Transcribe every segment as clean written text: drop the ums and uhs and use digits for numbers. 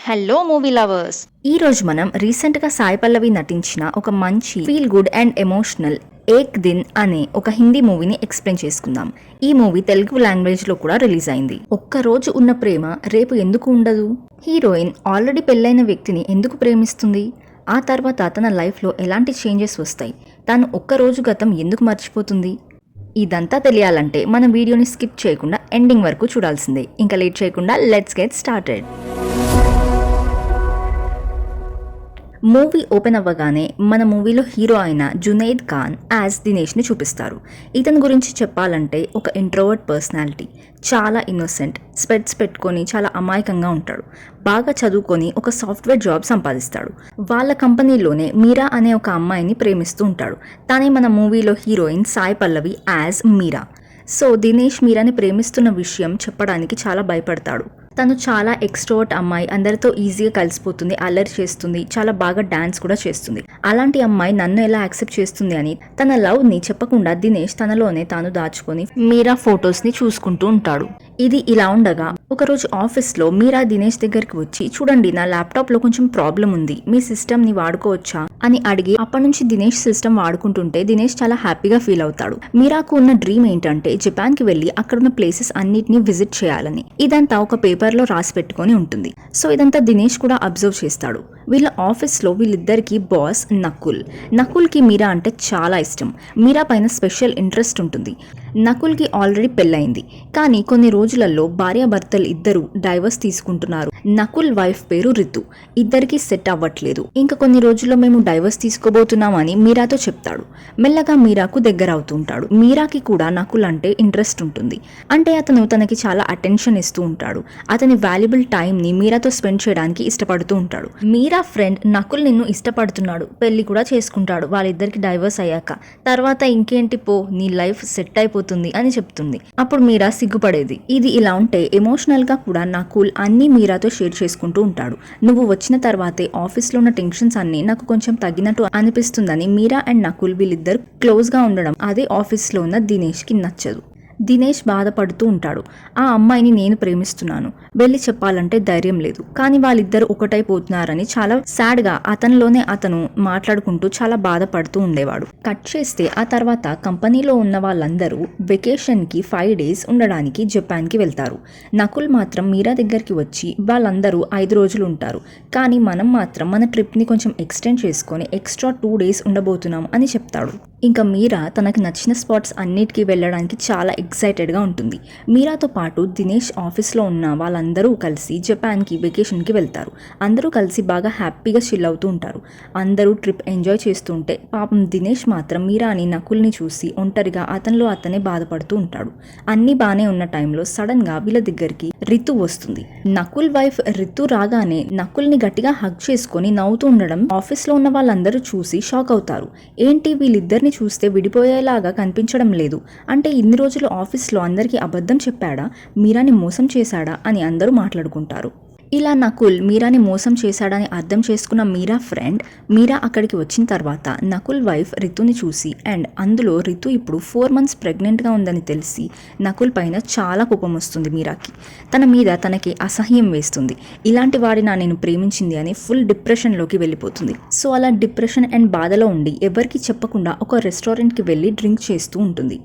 Hello movie lovers. ఈ రోజు మనం రీసెంట్ గా సాయి పల్లవి నటించిన ఒక మంచి ఫీల్ గుడ్ అండ్ ఎమోషనల్ ఏక్ దిన్ అనే ఒక హిందీ మూవీని ఎక్స్ప్లెయిన్ చేసుకుందాం. ఈ మూవీ తెలుగు లాంగ్వేజ్ లో కూడా రిలీజ్ అయింది. ఒక్క రోజు ఉన్న ప్రేమ రేపు ఎందుకు ఉండదు? హీరోయిన్ ఆల్రెడీ పెళ్ళైన వ్యక్తిని ఎందుకు ప్రేమిస్తుంది? ఆ తర్వాత తన లైఫ్ లో ఎలాంటి చేంజెస్ వస్తాయి? తాను ఒక్క రోజు గతం ఎందుకు మర్చిపోతుంది? ఇదంతా తెలియాలంటే మన వీడియోని స్కిప్ చేయకుండా ఎండింగ్ వరకు చూడాల్సిందే. ఇంకా లేట్ చేయకుండా let's get started. Movie open అవ్వగానే మన మూవీలో హీరో అయిన జునైద్ ఖాన్ యాజ్ దినేష్ని చూపిస్తారు. ఇతని గురించి చెప్పాలంటే ఒక ఇంట్రోవర్ట్ పర్సనాలిటీ, చాలా ఇన్నోసెంట్, స్పెట్స్ పెట్టుకొని చాలా అమాయకంగా ఉంటాడు. బాగా చదువుకొని ఒక సాఫ్ట్వేర్ జాబ్ సంపాదిస్తాడు. వాళ్ళ కంపెనీలోనే మీరా అనే ఒక అమ్మాయిని ప్రేమిస్తూ ఉంటాడు. తానే మన మూవీలో హీరోయిన్ సాయి పల్లవి యాజ్ మీరా. సో దినేష్ మీరాని ప్రేమిస్తున్న విషయం చెప్పడానికి చాలా భయపడతాడు. తను చాలా ఎక్స్ట్రోవర్ట్ అమ్మాయి, అందరితో ఈజీగా కలిసిపోతుంది, అల్లరి చేస్తుంది, చాలా బాగా డాన్స్ కూడా చేస్తుంది. అలాంటి అమ్మాయి నన్ను ఎలా యాక్సెప్ట్ చేస్తుంది అని తన లవ్ ని చెప్పకుండా దినేష్ తనలోనే తాను దాచుకొని మీరా ఫొటోస్ ని చూసుకుంటూ ఉంటాడు. ఇది ఇలా ఉండగా ఒకరోజు ఆఫీస్ లో మీరా దినేష్ దగ్గరికి వచ్చి, చూడండి నా ల్యాప్టాప్ లో కొంచెం ప్రాబ్లం ఉంది, మీ సిస్టమ్ ని వాడుకోవచ్చా అని అడిగి అప్పటి నుంచి దినేష్ సిస్టమ్ వాడుకుంటుంటే దినేష్ చాలా హ్యాపీగా ఫీల్ అవుతాడు. మీరాకు ఉన్న డ్రీమ్ ఏంటంటే జపాన్ కి వెళ్లి అక్కడున్న ప్లేసెస్ అన్నిటిని విజిట్ చేయాలని. ఇదంతా ఒక పేపర్ లో రాసి పెట్టుకొని ఉంటుంది. సో ఇదంతా దినేష్ కూడా అబ్జర్వ్ చేస్తాడు. వీళ్ళ ఆఫీస్ లో వీళ్ళిద్దరికి బాస్ నకుల్ కి మీరా అంటే చాలా ఇష్టం. మీరా పైన స్పెషల్ ఇంట్రెస్ట్ ఉంటుంది. నకుల్ కి ఆల్రెడీ పెళ్ళైంది, కానీ కొన్ని రోజులలో భార్యాభర్తలు ఇద్దరు డైవర్స్ తీసుకుంటున్నారు. నకుల్ వైఫ్ పేరు రితు. ఇద్దరికి సెట్ అవ్వట్లేదు. ఇంకా కొన్ని రోజుల్లో మేము డైవర్స్ తీసుకోబోతున్నామని మీరాతో చెప్తాడు. మెల్లగా మీరాకు దగ్గర అవుతుంటాడు. మీరాకి కూడా నకుల్ అంటే ఇంట్రెస్ట్ ఉంటుంది. అంటే అతను తనకి చాలా అటెన్షన్ ఇస్తూ ఉంటాడు. అతని వాల్యుబుల్ టైం ని మీరాతో స్పెండ్ చేయడానికి ఇష్టపడుతూ ఉంటాడు. మీరా ఫ్రెండ్ నకుల్ నిన్ను ఇష్టపడుతున్నాడు, పెళ్లి కూడా చేసుకుంటాడు వాళ్ళిద్దరికి డైవర్స్ అయ్యాక. తర్వాత ఇంకేంటి పో, నీ లైఫ్ సెట్ అయిపోతుంది అని చెప్తుంది. అప్పుడు మీరా సిగ్గుపడేది. ఇది ఇలా ఉంటే ఎమోషనల్ గా కూడా నకుల్ అన్ని మీరాతో షేర్ చేసుకుంటూ ఉంటాడు. నువ్వు వచ్చిన తర్వాతే ఆఫీస్ లో ఉన్న టెన్షన్స్ అన్ని నాకు కొంచెం తగ్గినట్టు అనిపిస్తుందని మీరా అండ్ నకుల్ వీళ్ళిద్దరు క్లోజ్ గా ఉండడం అదే ఆఫీస్ లో ఉన్న దినేష్ కి నచ్చదు. దినేష్ బాధపడుతూ ఉంటాడు. ఆ అమ్మాయిని నేను ప్రేమిస్తున్నాను, వెళ్ళి చెప్పాలంటే ధైర్యం లేదు, కానీ వాళ్ళిద్దరు ఒకటైపోతున్నారని చాలా సాడ్ గా అతనిలోనే అతను మాట్లాడుకుంటూ చాలా బాధపడుతూ ఉండేవాడు. కట్ చేస్తే ఆ తర్వాత కంపెనీలో ఉన్న వాళ్ళందరూ వెకేషన్ కి 5 days ఉండడానికి జపాన్ కి వెళ్తారు. నకుల్ మాత్రం మీరా దగ్గరికి వచ్చి వాళ్ళందరూ 5 రోజులు ఉంటారు, కానీ మనం మాత్రం మన ట్రిప్ ని కొంచెం ఎక్స్టెండ్ చేసుకొని ఎక్స్ట్రా 2 days ఉండబోతున్నాం అని చెప్తాడు. ఇంకా మీరా తనకి నచ్చిన స్పాట్స్ అన్నిటికీ వెళ్ళడానికి చాలా ఎక్సైటెడ్గా ఉంటుంది. మీరాతో పాటు దినేష్ ఆఫీస్లో ఉన్న వాళ్ళందరూ కలిసి జపాన్కి వెకేషన్కి వెళ్తారు. అందరూ కలిసి బాగా హ్యాపీగా చిల్ అవుతూ ఉంటారు. అందరూ ట్రిప్ ఎంజాయ్ చేస్తుంటే పాపం దినేష్ మాత్రం మీరాని నకుల్ని చూసి ఒంటరిగా అతనిలో అతనే బాధపడుతూ ఉంటాడు. అన్నీ బాగానే ఉన్న టైంలో సడన్గా వీళ్ళ దగ్గరికి రితు వస్తుంది. నకుల్ వైఫ్ రితు రాగానే నకుల్ని గట్టిగా హగ్ చేసుకొని నవ్వుతూ ఉండడం ఆఫీస్లో ఉన్న వాళ్ళందరూ చూసి షాక్ అవుతారు. ఏంటి వీళ్ళిద్దరిని చూస్తే విడిపోయేలాగా కనిపించడం లేదు, అంటే ఇన్ని రోజులు ఆఫీస్లో అందరికీ అబద్ధం చెప్పాడా, మీరాని మోసం చేశాడా అని అందరూ మాట్లాడుకుంటారు. ఇలా నకుల్ మీరాని మోసం చేశాడని అర్థం చేసుకున్న మీరా ఫ్రెండ్ మీరా అక్కడికి వచ్చిన తర్వాత నకుల్ వైఫ్ రితుని చూసి అండ్ అందులో రితు ఇప్పుడు 4 months ప్రెగ్నెంట్గా ఉందని తెలిసి నకుల్ పైన చాలా కోపం వస్తుంది. మీరాకి తన మీద తనకి అసహ్యం వేస్తుంది. ఇలాంటి వాడినా నేను ప్రేమించింది అని ఫుల్ డిప్రెషన్లోకి వెళ్ళిపోతుంది. సో అలా డిప్రెషన్ అండ్ బాధలో ఉండి ఎవరికి చెప్పకుండా ఒక రెస్టారెంట్కి వెళ్ళి డ్రింక్ చేస్తూ ఉంటుంది.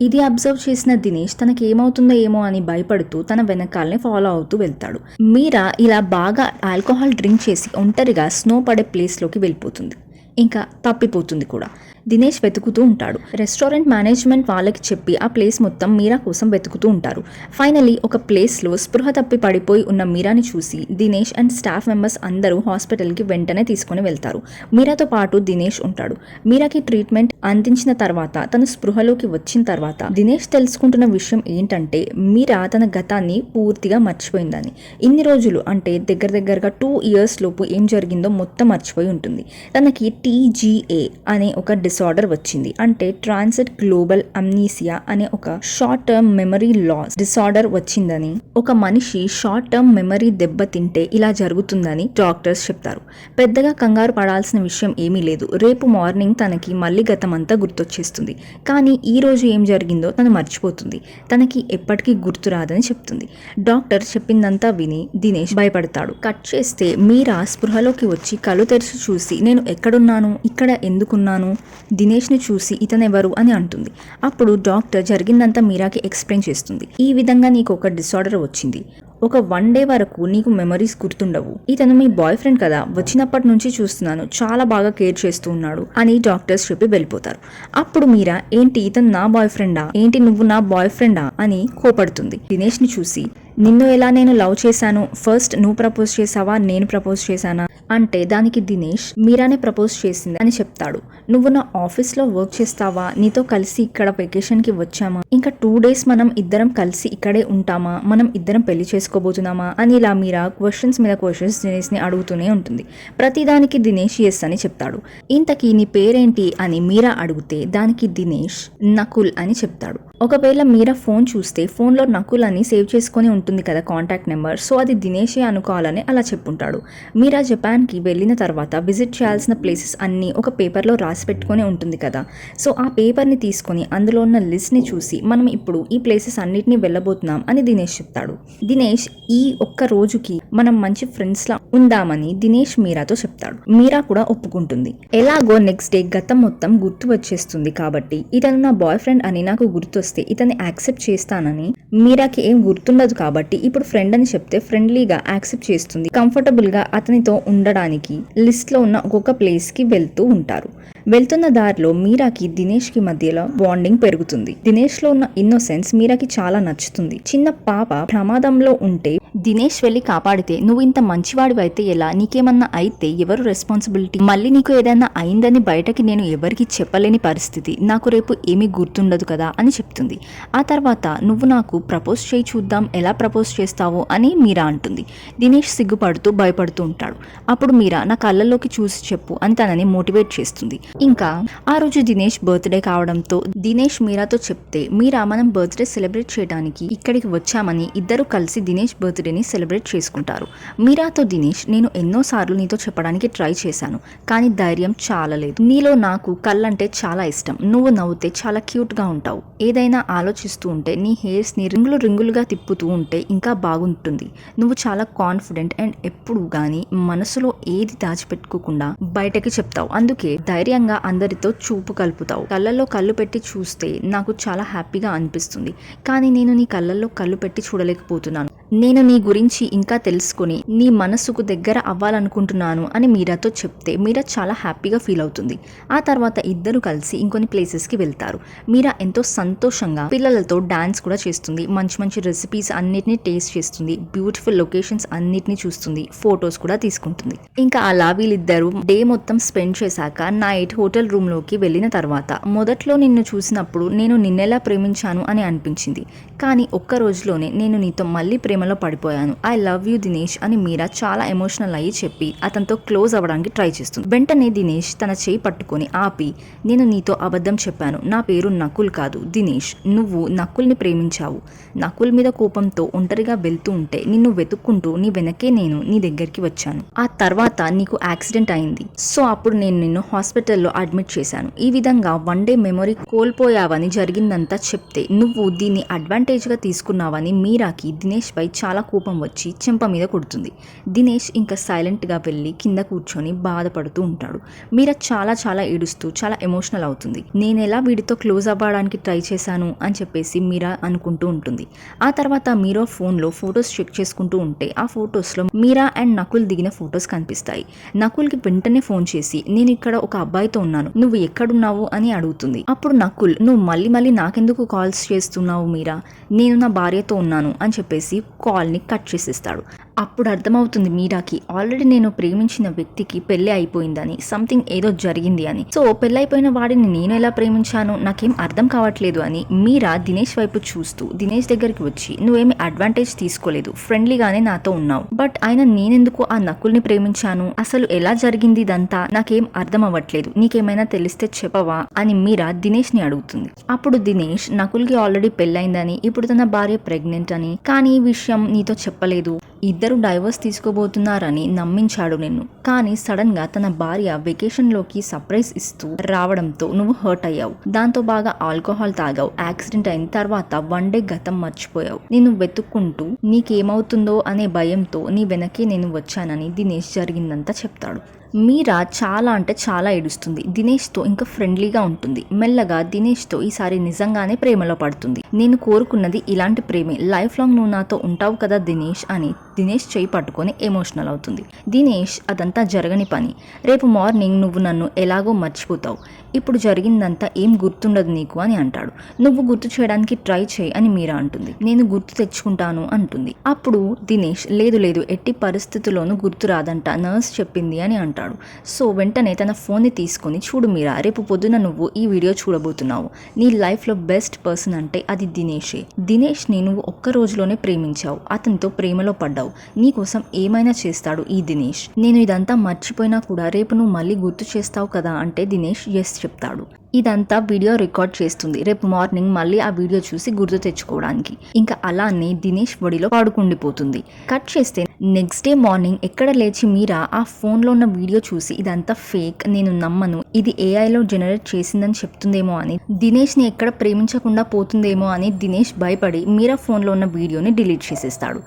ఇది అబ్జర్వ్ చేసిన దినేష్ తనకి ఏమవుతుందో ఏమో అని భయపడుతూ తన వెనకాలనే ఫాలో అవుతూ వెళ్తాడు. మీరా ఇలా బాగా ఆల్కహాల్ డ్రింక్ చేసి ఒంటరిగా స్నో పడే ప్లేస్లోకి వెళ్ళిపోతుంది. ఇంకా తప్పిపోతుంది కూడా. దినేష్ వెతుకుతూ ఉంటాడు. రెస్టారెంట్ మేనేజ్మెంట్ వాళ్ళకి చెప్పి ఆ ప్లేస్ మొత్తం మీరా కోసం వెతుకుతూ ఉంటారు. ఫైనలీ ఒక ప్లేస్లో స్పృహ తప్పి పడిపోయి ఉన్న మీరాని చూసి దినేష్ అండ్ స్టాఫ్ మెంబర్స్ అందరూ హాస్పిటల్కి వెంటనే తీసుకుని వెళ్తారు. మీరాతో పాటు దినేష్ ఉంటాడు. మీరాకి ట్రీట్మెంట్ అందించిన తర్వాత తను స్పృహలోకి వచ్చిన తర్వాత దినేష్ తెలుసుకుంటున్న విషయం ఏంటంటే మీరా తన గతాన్ని పూర్తిగా మర్చిపోయిందని. ఇన్ని రోజులు అంటే దగ్గరగా 2 years లోపు ఏం జరిగిందో మొత్తం మర్చిపోయి ఉంటుంది. తనకి TGA అనే ఒక డిసార్డర్ వచ్చింది. అంటే ట్రాన్సిట్ గ్లోబల్ అమ్నీసియా అనే ఒక short term memory loss disorder వచ్చిందని, ఒక మనిషి షార్ట్ టర్మ్ మెమరీ దెబ్బతింటే ఇలా జరుగుతుందని డాక్టర్స్ చెప్తారు. పెద్దగా కంగారు పడాల్సిన విషయం ఏమీ లేదు. రేపు మార్నింగ్ తనకి మళ్ళీ గతమంతా గుర్తొచ్చేస్తుంది. కానీ ఈ రోజు ఏం జరిగిందో తను మర్చిపోతుంది. తనకి ఎప్పటికీ గుర్తురాదని చెప్తుంది. డాక్టర్ చెప్పిందంతా విని దినేష్ భయపడతాడు. కట్ చేస్తే మీరా స్పృహలోకి వచ్చి కళ్ళు తెరిచి చూసి, నేను ఎక్కడున్నాను, ఇక్కడ ఎందుకున్నాను, దినేష్ని చూసి ఇతనెవరు అని అంటుంది. అప్పుడు డాక్టర్ జరిగిందంతా మీరాకి ఎక్స్ప్లెయిన్ చేస్తుంది. ఈ విధంగా నీకు ఒక డిసార్డర్ వచ్చింది. ఒక 1 డే వరకు నీకు మెమరీస్ గుర్తుండవు. ఇతను మీ బాయ్ ఫ్రెండ్ కదా, వచ్చినప్పటి నుంచి చూస్తున్నాను, చాలా బాగా కేర్ చేస్తూ ఉన్నాడు అని డాక్టర్స్ చెప్పి వెళ్ళిపోతారు. అప్పుడు మీరా, ఏంటి ఇతను నా బాయ్ ఫ్రెండా, ఏంటి నువ్వు నా బాయ్ ఫ్రెండా అని కోపడుతుంది. దినేష్ ని చూసి, నిన్ను ఎలా నేను లవ్ చేశాను, ఫస్ట్ నువ్వు ప్రపోజ్ చేసావా నేను ప్రపోజ్ చేశానా అంటే దానికి దినేష్ మీరానే ప్రపోజ్ చేసింది అని చెప్తాడు. నువ్వు నా ఆఫీస్లో వర్క్ చేస్తావా, నీతో కలిసి ఇక్కడ వెకేషన్కి వచ్చామా, ఇంకా 2 days మనం ఇద్దరం కలిసి ఇక్కడే ఉంటామా, మనం ఇద్దరం పెళ్లి చేసుకోబోతున్నామా అని ఇలా మీరా క్వశ్చన్స్ మీద క్వశ్చన్స్ దినేష్ని అడుగుతూనే ఉంటుంది. ప్రతిదానికి దినేష్ ఎస్ అని చెప్తాడు. ఇంతకీ నీ పేరేంటి అని మీరా అడిగితే దానికి దినేష్ నకుల్ అని చెప్తాడు. ఒకవేళ మీరా ఫోన్ చూస్తే ఫోన్లో నకుల్ అని సేవ్ చేసుకొని ఉంటుంది కదా కాంటాక్ట్ నెంబర్, సో అది దినేషే అనుకోవాలని అలా చెప్పుంటాడు. మీరా జపాన్కి వెళ్ళిన తర్వాత విజిట్ చేయాల్సిన ప్లేసెస్ అన్నీ ఒక పేపర్లో రాసి పెట్టుకొని ఉంటుంది కదా, సో ఆ పేపర్ని తీసుకొని అందులో ఉన్న లిస్ట్ని చూసి మనం ఇప్పుడు ఈ ప్లేసెస్ అన్నిటినీ వెళ్ళబోతున్నాం అని దినేష్ చెప్తాడు. దినేష్ ఈ ఒక్క రోజుకి మనం మంచి ఫ్రెండ్స్ లా ఉందామని దినేష్ మీరాతో చెప్తాడు. మీరా కూడా ఒప్పుకుంటుంది. ఎలాగో నెక్స్ట్ డే గతం మొత్తం గుర్తు వచ్చేస్తుంది కాబట్టి ఇతను నా బాయ్ ఫ్రెండ్ అని నాకు గుర్తొస్తే ఇతన్ని యాక్సెప్ట్ చేస్తానని, మీరాకి ఏం గుర్తుండదు కాబట్టి ఇప్పుడు ఫ్రెండ్ అని చెప్తే ఫ్రెండ్లీగా యాక్సెప్ట్ చేస్తుంది. కంఫర్టబుల్ గా అతనితో ఉండడానికి లిస్ట్ లో ఉన్న ఒక్కొక్క ప్లేస్ కి వెళ్తూ ఉంటారు. వెళ్తున్న దారిలో మీరాకి దినేష్ కి మధ్యలో బాండింగ్ పెరుగుతుంది. దినేష్ లో ఉన్న ఇన్నోసెన్స్ మీరాకి చాలా నచ్చుతుంది. చిన్న పాప ప్రమాదంలో ఉంటే దినేష్ వెళ్ళి కాపాడితే నువ్వు ఇంత మంచివాడివైతే ఎలా, నీకేమన్నా అయితే ఎవరు రెస్పాన్సిబిలిటీ, మళ్ళీ నీకు ఏదైనా అయిందని బయటకి నేను ఎవరికి చెప్పలేని పరిస్థితి, నాకు రేపు ఏమీ గుర్తుండదు కదా అని చెప్తుంది. ఆ తర్వాత నువ్వు నాకు ప్రపోజ్ చేయి చూద్దాం, ఎలా ప్రపోజ్ చేస్తావో అని మీరా అంటుంది. దినేష్ సిగ్గుపడుతూ భయపడుతూ ఉంటాడు. అప్పుడు మీరా నా కళ్ళల్లోకి చూసి చెప్పు అని తనని మోటివేట్ చేస్తుంది. ఇంకా ఆ రోజు దినేష్ బర్త్డే కావడంతో దినేష్ మీరాతో చెప్తే మీరా మనం బర్త్డే సెలబ్రేట్ చేయడానికి ఇక్కడికి వచ్చామని ఇద్దరు కలిసి దినేష్ బర్త్డేని సెలబ్రేట్ చేసుకుంటారు. మీరాతో దినేష్, నేను ఎన్నోసార్లు నీతో చెప్పడానికి ట్రై చేశాను కానీ ధైర్యం చాలలేదు. నీలో నాకు కళ్ళంటే చాలా ఇష్టం, నువ్వు నవ్వుతే చాలా క్యూట్ గా ఉంటావు, ఏదైనా ఆలోచిస్తూ ఉంటే నీ హెయిర్స్ ని రింగులుగా తిప్పుతూ ఉంటే ఇంకా బాగుంటుంది, నువ్వు చాలా కాన్ఫిడెంట్ అండ్ ఎప్పుడు గానీ మనసులో ఏది దాచిపెట్టుకోకుండా బయటకి చెప్తావు, అందుకే ధైర్యంగా అందరితో చూపు కలుపుతావు, కళ్ళల్లో కళ్ళు పెట్టి చూస్తే నాకు చాలా హ్యాపీగా అనిపిస్తుంది, కానీ నేను నీ కళ్ళల్లో కళ్ళు పెట్టి చూడలేకపోతున్నాను, నేను నీ గురించి ఇంకా తెలుసుకుని నీ మనసుకు దగ్గర అవ్వాలనుకుంటున్నాను అని మీరాతో చెప్తే మీరా చాలా హ్యాపీగా ఫీల్ అవుతుంది. ఆ తర్వాత ఇద్దరు కలిసి ఇంకొన్ని ప్లేసెస్కి వెళ్తారు. మీరా ఎంతో సంతోషంగా పిల్లలతో డాన్స్ కూడా చేస్తుంది, మంచి మంచి రెసిపీస్ అన్నిటినీ టేస్ట్ చేస్తుంది, బ్యూటిఫుల్ లొకేషన్స్ అన్నిటినీ చూస్తుంది, ఫొటోస్ కూడా తీసుకుంటుంది. ఇంకా అలా వీళ్ళిద్దరూ డే మొత్తం స్పెండ్ చేశాక నైట్ హోటల్ రూమ్ లోకి వెళ్ళిన తర్వాత, మొదట్లో నిన్ను చూసినప్పుడు నేను నిన్నెలా ప్రేమించాను అని అనిపించింది, కానీ ఒక్క రోజులోనే నేను నీతో మళ్ళీ ప్రేమలో పడిపోయాను, ఐ లవ్ యూ దినేష్ అని మీరా చాలా ఎమోషనల్ అయ్యి చెప్పి అతనితో క్లోజ్ అవ్వడానికి ట్రై చేస్తుంది. వెంటనే దినేష్ తన చేయి పట్టుకొని ఆపి, నేను నీతో అబద్ధం చెప్పాను, నా పేరు నకుల్ కాదు దినేష్, నువ్వు నకుల్ని ప్రేమించావు, నకుల్ మీద కోపంతో ఒంటరిగా వెళ్తూ ఉంటే నిన్ను వెతుక్కుంటూ నీ వెనకే నేను నీ దగ్గరికి వచ్చాను, ఆ తర్వాత నీకు యాక్సిడెంట్ అయింది, సో అప్పుడు నేను నిన్ను హాస్పిటల్లో అడ్మిట్ చేశాను, ఈ విధంగా 1 day మెమరీ కోల్పోయావని జరిగిందంతా చెప్తే నువ్వు దీన్ని అడ్వాంటేజ్ గా తీసుకున్నావని మీరాకి దినేష్ పై చాలా కోపం వచ్చి చెంప మీద కొడుతుంది. దినేష్ ఇంకా సైలెంట్ గా వెళ్ళి కింద కూర్చొని బాధపడుతూ ఉంటాడు. మీరా చాలా ఏడుస్తూ చాలా ఎమోషనల్ అవుతుంది. నేను ఎలా వీడితో క్లోజ్ అవ్వడానికి ట్రై చేశాను అని చెప్పేసి మీరా అనుకుంటూ ఉంటుంది. ఆ తర్వాత మీరా ఫోన్ లో ఫొటోస్ చెక్ చేసుకుంటూ ఉంటే ఆ ఫొటోస్ లో మీరా అండ్ నకుల్ దిగిన ఫొటోస్ కనిపిస్తాయి. నకుల్ కి వెంటనే ఫోన్ చేసి, నేను ఇక్కడ ఒక అబ్బాయితో ఉన్నాను, నువ్వు ఎక్కడున్నావు అని అడుగుతుంది. అప్పుడు నకుల్, నువ్వు మళ్ళీ నాకెందుకు కాల్స్ చేస్తున్నావు మీరా, నేను నా భార్యతో ఉన్నాను అని చెప్పేసి కాల్ ని కట్ చేసేస్తాడు. అప్పుడు అర్థమవుతుంది మీరాకి ఆల్రెడీ నేను ప్రేమించిన వ్యక్తికి పెళ్లి అయిపోయిందని, సంథింగ్ ఏదో జరిగింది అని. సో పెళ్ళైపోయిన వాడిని నేను ఎలా ప్రేమించాను నాకేం అర్థం కావట్లేదు అని మీరా దినేష్ వైపు చూస్తూ దినేష్ దగ్గరికి వచ్చి, నువ్వేమి అడ్వాంటేజ్ తీసుకోలేదు, ఫ్రెండ్లీగానే నాతో ఉన్నావు, బట్ ఆయన నేనెందుకు ఆ నకుల్ని ప్రేమించాను, అసలు ఎలా జరిగింది ఇదంతా నాకేం అర్థం అవ్వట్లేదు, నీకేమైనా తెలిస్తే చెప్పవా అని మీరా దినేష్ ని అడుగుతుంది. అప్పుడు దినేష్ నకుల్కి ఆల్రెడీ పెళ్ళైందని, ఇప్పుడు తన భార్య ప్రెగ్నెంట్ అని, కానీ ఈ విషయం నీతో చెప్పలేదు, ఇద్దరు డైవర్స్ తీసుకోబోతున్నారని నమ్మించాడు నిన్ను. కానీ సడన్ గా తన భార్య వెకేషన్ లోకి సర్ప్రైజ్ ఇస్తూ రావడంతో నువ్వు హర్ట్ అయ్యావు. దాంతో బాగా ఆల్కహాల్ తాగావు. యాక్సిడెంట్ అయిన తర్వాత 1 డే గతం మర్చిపోయావు. నేను వెతుక్కుంటూ నీకేమవుతుందో అనే భయంతో నీ వెనకే నేను వచ్చానని దినేష్ జరిగిందంతా చెప్తాడు. మీరా చాలా అంటే చాలా ఏడుస్తుంది. దినేష్తో ఇంకా ఫ్రెండ్లీగా ఉంటుంది. మెల్లగా దినేష్తో ఈసారి నిజంగానే ప్రేమలో పడుతుంది. నేను కోరుకున్నది ఇలాంటి ప్రేమే, లైఫ్ లాంగ్ నువ్వు నాతో ఉంటావు కదా దినేష్ అని దినేష్ చేయి పట్టుకొని ఎమోషనల్ అవుతుంది. దినేష్ అదంతా జరగని పని, రేపు మార్నింగ్ నువ్వు నన్ను ఎలాగో మర్చిపోతావు, ఇప్పుడు జరిగిందంతా ఏం గుర్తుండదు నీకు అని అంటాడు. నువ్వు గుర్తు చేయడానికి ట్రై చేయి అని మీరా అంటుంది. నేను గుర్తు తెచ్చుకుంటాను అంటుంది. అప్పుడు దినేష్ లేదు ఎట్టి పరిస్థితుల్లోనూ గుర్తు రాదంట, నర్స్ చెప్పింది అని అంటాడు. సో వెంటనే తన ఫోన్ని తీసుకొని, చూడు మీరా, రేపు పొద్దున నువ్వు ఈ వీడియో చూడబోతున్నావు, నీ లైఫ్లో బెస్ట్ పర్సన్ అంటే అది దినేషే. దినేష్ని నువ్వు ఒక్క రోజులోనే ప్రేమించావు, అతనితో ప్రేమలో పడ్డావు, నీకోసం ఏమైనా చేస్తాడు ఈ దినేష్. నేను ఇదంతా మర్చిపోయినా కూడా రేపు నువ్వు మళ్ళీ గుర్తు చేస్తావు కదా అంటే దినేష్ ఎస్ చెప్తాడు. ఇదంతా వీడియో రికార్డ్ చేస్తుంది, రేపు మార్నింగ్ మళ్ళీ ఆ వీడియో చూసి గుర్తు తెచ్చుకోవడానికి. ఇంకా అలానే దినేష్ ఒడిలో పడుకుండిపోతుంది. కట్ చేస్తే నెక్స్ట్ డే మార్నింగ్ ఎక్కడ లేచి మీరా ఆ ఫోన్లో ఉన్న వీడియో చూసి ఇదంతా ఫేక్, నేను నమ్మను, ఇది ఏఐలో జనరేట్ చేసిందని చెప్తుందేమో అని, దినేష్ని ఎక్కడ ప్రేమించకుండా పోతుందేమో అని దినేష్ భయపడి మీరా ఫోన్లో ఉన్న వీడియోని డిలీట్ చేసేస్తాడు.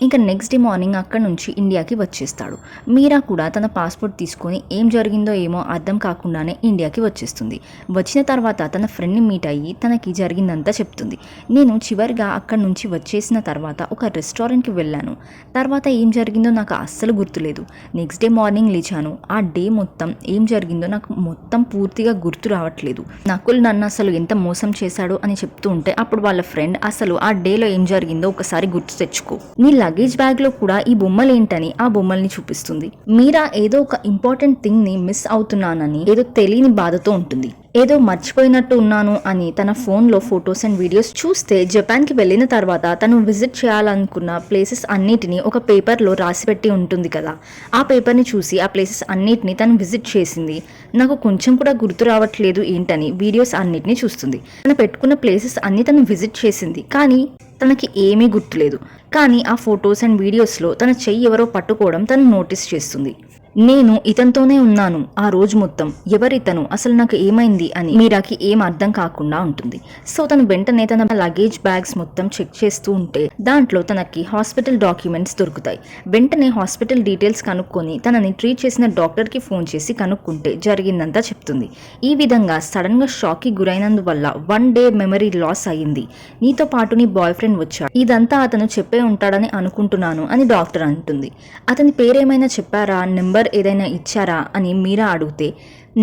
ఇంకా నెక్స్ట్ డే మార్నింగ్ అక్కడ నుంచి ఇండియాకి వచ్చేస్తాడు. మీరా కూడా తన పాస్పోర్ట్ తీసుకొని ఏం జరిగిందో ఏమో అర్థం కాకుండానే ఇండియాకి వచ్చేస్తుంది. వచ్చిన తర్వాత తన ఫ్రెండ్ని మీట్ అయ్యి తనకి జరిగిందంతా చెప్తుంది. నేను చివరిగా అక్కడి నుంచి వచ్చేసిన తర్వాత ఒక రెస్టారెంట్కి వెళ్ళాను, తర్వాత ఏం జరిగిందో నాకు అస్సలు గుర్తులేదు. నెక్స్ట్ డే మార్నింగ్ లేచాను, ఆ డే మొత్తం ఏం జరిగిందో నాకు మొత్తం పూర్తిగా గుర్తు రావట్లేదు. నకుల్ నన్ను అసలు ఎంత మోసం చేశాడు అని చెప్తూ ఉంటే అప్పుడు వాళ్ళ ఫ్రెండ్, అసలు ఆ డేలో ఏం జరిగిందో ఒకసారి గుర్తు తెచ్చుకో, నీ లగేజ్ బ్యాగ్ లో కూడా ఈ బొమ్మలు ఏంటని ఆ బొమ్మల్ని చూపిస్తుంది. మీరా ఏదో ఒక ఇంపార్టెంట్ థింగ్ ని మిస్ అవుతున్నానని ఏదో తెలియని బాధతో ఉంటుంది. ఏదో మర్చిపోయినట్టు ఉన్నాను అని తన ఫోన్లో ఫొటోస్ అండ్ వీడియోస్ చూస్తే, జపాన్కి వెళ్ళిన తర్వాత తను విజిట్ చేయాలనుకున్న ప్లేసెస్ అన్నిటినీ ఒక పేపర్లో రాసిపెట్టి ఉంటుంది కదా, ఆ పేపర్ని చూసి ఆ ప్లేసెస్ అన్నిటినీ తను విజిట్ చేసింది, నాకు కొంచెం కూడా గుర్తు రావట్లేదు ఏంటని వీడియోస్ అన్నిటినీ చూస్తుంది. తను పెట్టుకున్న ప్లేసెస్ అన్ని తను విజిట్ చేసింది, కానీ తనకి ఏమీ గుర్తులేదు. కానీ ఆ ఫొటోస్ అండ్ వీడియోస్లో తన చెయ్యి ఎవరో పట్టుకోవడం తను నోటీస్ చేస్తుంది. నేను ఇతనితోనే ఉన్నాను ఆ రోజు మొత్తం, ఎవరితను, అసలు నాకు ఏమైంది అని మీరాకి ఏం అర్థం కాకుండా ఉంటుంది. సో తను వెంటనే తన లగేజ్ బ్యాగ్స్ మొత్తం చెక్ చేస్తూ ఉంటే దాంట్లో తనకి హాస్పిటల్ డాక్యుమెంట్స్ దొరుకుతాయి. వెంటనే హాస్పిటల్ డీటెయిల్స్ కనుక్కొని తనని ట్రీట్ చేసిన డాక్టర్కి ఫోన్ చేసి కనుక్కుంటే జరిగిందంతా చెప్తుంది. ఈ విధంగా సడన్గా షాక్కి గురైనందువల్ల 1 డే మెమరీ లాస్ అయ్యింది, నీతో పాటు నీ బాయ్ ఫ్రెండ్ వచ్చాడు, ఇదంతా అతను చెప్పే ఉంటాడని అనుకుంటున్నాను అని డాక్టర్ అంటుంది. అతని పేరేమైనా చెప్పారా, నెంబర్ ఏదైనా ఇచ్చారా అని మీరా అడిగితే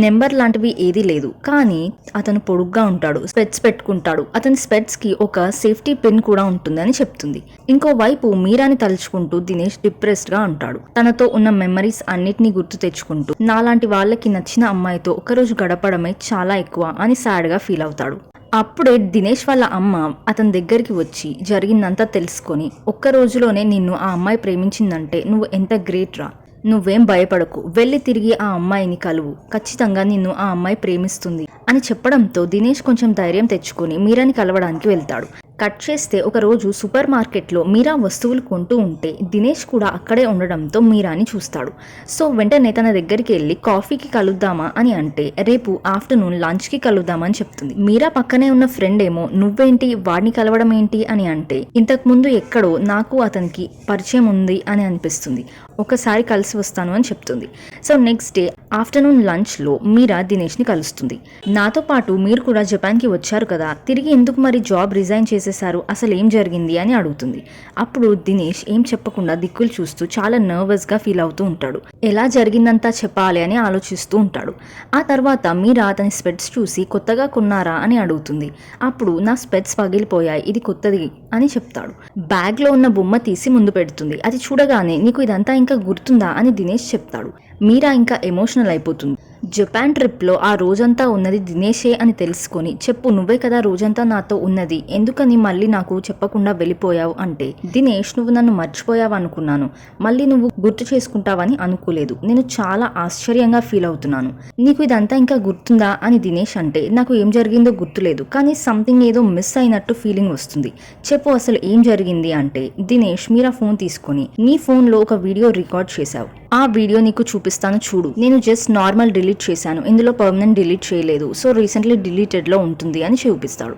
నెంబర్ లాంటివి ఏదీ లేదు, కానీ అతను పొడుగ్గా ఉంటాడు, స్పెట్స్ పెట్టుకుంటాడు, అతని స్పెట్స్ కి ఒక సేఫ్టీ పిన్ కూడా ఉంటుందని చెప్తుంది. ఇంకోవైపు మీరాని తలుచుకుంటూ దినేష్ డిప్రెస్డ్ గా ఉంటాడు. తనతో ఉన్న మెమరీస్ అన్నిటినీ గుర్తు తెచ్చుకుంటూ నాలాంటి వాళ్ళకి నచ్చిన అమ్మాయితో ఒకరోజు గడపడమే చాలా ఎక్కువ అని సాడ్ గా ఫీల్ అవుతాడు. అప్పుడే దినేష్ వాళ్ళ అమ్మ అతని దగ్గరికి వచ్చి జరిగిందంతా తెలుసుకొని, ఒక్క రోజులోనే నిన్ను ఆ అమ్మాయి ప్రేమించిందంటే నువ్వు ఎంత గ్రేట్ రా, నువ్వేం భయపడకు, వెళ్ళి తిరిగి ఆ అమ్మాయిని కలువు, ఖచ్చితంగా నిన్ను ఆ అమ్మాయి ప్రేమిస్తుంది అని చెప్పడంతో దినేష్ కొంచెం ధైర్యం తెచ్చుకొని మీరాని కలవడానికి వెళ్తాడు. కట్ చేస్తే ఒక రోజు సూపర్ మార్కెట్లో మీరా వస్తువులు కొంటూ ఉంటే దినేష్ కూడా అక్కడే ఉండడంతో మీరాని చూస్తాడు. సో వెంటనే తన దగ్గరికి వెళ్ళి కాఫీకి కలుద్దామా అని అంటే, రేపు ఆఫ్టర్నూన్ లంచ్కి కలుద్దామని చెప్తుంది. మీరా పక్కనే ఉన్న ఫ్రెండ్ ఏమో, నువ్వేంటి వాడిని కలవడం ఏంటి అని అంటే, ఇంతకుముందు ఎక్కడో నాకు అతనికి పరిచయం ఉంది అని అనిపిస్తుంది, ఒకసారి కలిసి వస్తాను అని చెప్తుంది. సో నెక్స్ట్ డే ఆఫ్టర్నూన్ లంచ్లో మీరా దినేష్ని కలుస్తుంది. నాతో పాటు మీరు కూడా జపాన్కి వచ్చారు కదా, తిరిగి ఎందుకు మరి జాబ్ రిజైన్ చేసి చేసేసారు, అసలు ఏం జరిగింది అని అడుగుతుంది. అప్పుడు దినేష్ ఏం చెప్పకుండా దిక్కులు చూస్తూ చాలా నర్వస్గా ఫీల్ అవుతూ ఉంటాడు. ఎలా జరిగిందంతా చెప్పాలి అని ఆలోచిస్తూ ఉంటాడు. ఆ తర్వాత మీరా అతని స్పెట్స్ చూసి కొత్తగా కొన్నారా అని అడుగుతుంది. అప్పుడు నా స్పెట్స్ పగిలిపోయాయి, ఇది కొత్తది అని చెప్తాడు. బ్యాగ్లో ఉన్న బొమ్మ తీసి ముందు పెడుతుంది. అది చూడగానే నీకు ఇదంతా ఇంకా గుర్తుందా అని దినేష్ చెప్తాడు. మీరా ఇంకా ఎమోషనల్ అయిపోతుంది. జపాన్ ట్రిప్లో ఆ రోజంతా ఉన్నది దినేషే అని తెలుసుకొని, చెప్పు నువ్వే కదా రోజంతా నాతో ఉన్నది, ఎందుకని మళ్ళీ నాకు చెప్పకుండా వెళ్ళిపోయావు అంటే, దినేష్ నువ్వు నన్ను మర్చిపోయావు అనుకున్నాను, మళ్ళీ నువ్వు గుర్తు చేసుకుంటావని అనుకోలేదు, నేను చాలా ఆశ్చర్యంగా ఫీల్ అవుతున్నాను, నీకు ఇదంతా ఇంకా గుర్తుందా అని దినేష్ అంటే, నాకు ఏం జరిగిందో గుర్తులేదు, కానీ సంథింగ్ ఏదో మిస్ అయినట్టు ఫీలింగ్ వస్తుంది, చెప్పు అసలు ఏం జరిగింది అంటే, దినేష్ మీరా ఫోన్ తీసుకొని, నీ ఫోన్లో ఒక వీడియో రికార్డ్ చేశావు, ఆ వీడియో నీకు చూపిస్తాను చూడు, నేను జస్ట్ నార్మల్ డిలీట్ చేశాను, ఇందులో పర్మనెంట్ డిలీట్ చేయలేదు, సో రీసెంట్లీ డిలీటెడ్లో ఉంటుంది అని చూపిస్తాడు.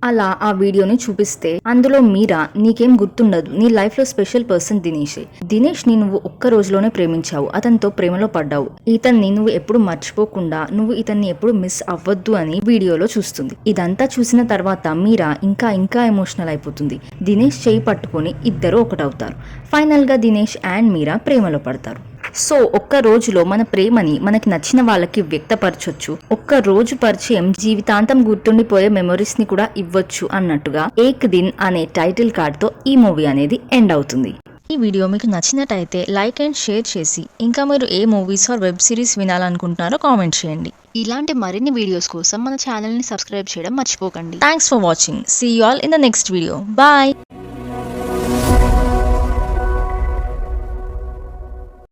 అలా ఆ వీడియోని చూపిస్తే అందులో మీరా నీకేం గుర్తుండదు, నీ లైఫ్లో స్పెషల్ పర్సన్ దినేషే, దినేష్ని నువ్వు ఒక్క రోజులోనే ప్రేమించావు, అతనితో ప్రేమలో పడ్డావు, ఇతన్ని నువ్వు ఎప్పుడు మర్చిపోకుండా నువ్వు ఇతన్ని ఎప్పుడు మిస్ అవ్వద్దు అని వీడియోలో చూస్తుంది. ఇదంతా చూసిన తర్వాత మీరా ఇంకా ఇంకా ఎమోషనల్ అయిపోతుంది. దినేష్ చేయి పట్టుకొని ఇద్దరు ఒకటవుతారు. ఫైనల్గా దినేష్ అండ్ మీరా ప్రేమలో పడతారు. సో ఒక్క రోజులో మన ప్రేమని మనకి నచ్చిన వాళ్ళకి వ్యక్తపరచొచ్చు, ఒక్క రోజు పరిచయం జీవితాంతం గుర్తుండిపోయే మెమొరీస్ ని కూడా ఇవ్వచ్చు అన్నట్టుగా ఏక్ దిన్ అనే టైటిల్ కార్డ్ తో ఈ మూవీ అనేది ఎండ్ అవుతుంది. ఈ వీడియో మీకు నచ్చినట్టయితే లైక్ అండ్ షేర్ చేసి, ఇంకా మీరు ఏ మూవీస్ ఆర్ వెబ్ సిరీస్ వినాలనుకుంటున్నారో కామెంట్ చేయండి. ఇలాంటి మరిన్ని వీడియోస్ కోసం మన ఛానల్ ని సబ్స్క్రైబ్ చేయడం మర్చిపోకండి. Thanks for watching. See you all in the next video. Bye.